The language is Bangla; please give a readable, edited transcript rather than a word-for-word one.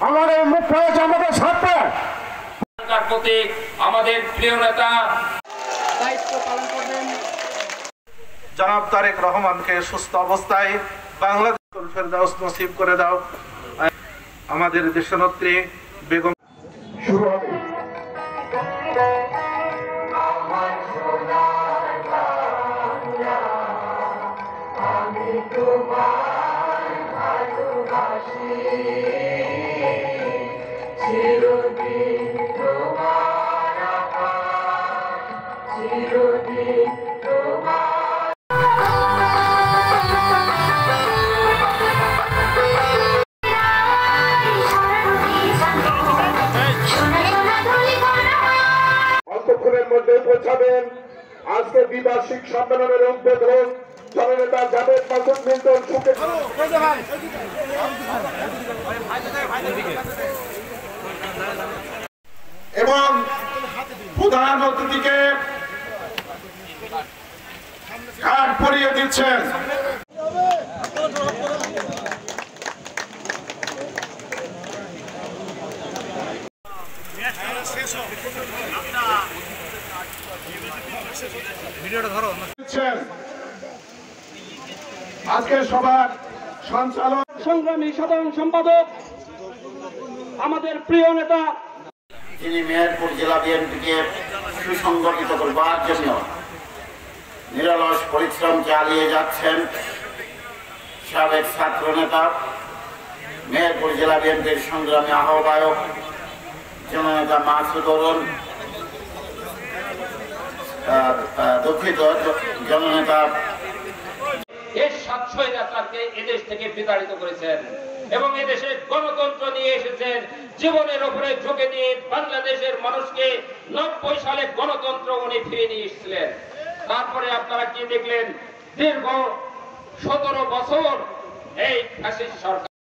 আমাদের মুখ্য হয়েছে আমাদের সাথে প্রতীক আমাদের প্রিয় নেতা দায়িত্ব পালন করবেন জনাব তারেক রহমানকে সুস্থ অবস্থায় বাংলাদেশ ফেরদাউস নসিব করে দাও। আমাদের দেশনেত্রী বেগম শুরু হবে। অল্পক্ষণের মধ্যে পৌঁছাবেন আজকে দ্বিবার্ষিক সম্মেলনের উদ্বোধন জননেতা জাভেদ মাসুদ মিল্টন সুখে এবং প্রধান অতিথিকে কার্ড পরিয়ে দিচ্ছেন। আজকে সবার সঞ্চালক সংগ্রামী সাধারণ সম্পাদক আমাদের প্রিয় নেতা যিনি মেহেরপুর জেলা বিএনপিকে সুসংগঠিত করবার জন্য নিরলস পরিশ্রম চালিয়ে যাচ্ছেন সাবেক ছাত্র নেতা মেহেরপুর জেলা বিএনপির সংগ্রামী আহ্বায়ক জননেতা মাসুদ অরুণ, দুঃখিত জননেতা এর সাতশয় নেতাকে এদেশ থেকে বিতাড়িত করেছেন এবং এদেশে গণতন্ত্র নিয়ে এসেছেন। জীবনের উপরে ঝুঁকে দিয়ে বাংলাদেশের মানুষকে 90 সালে গণতন্ত্র উনি ফিরে নিয়ে এসেছিলেন। তারপরে আপনারা কি দেখলেন? দীর্ঘ 17 বছর এই ফ্যাসিস্ট সরকার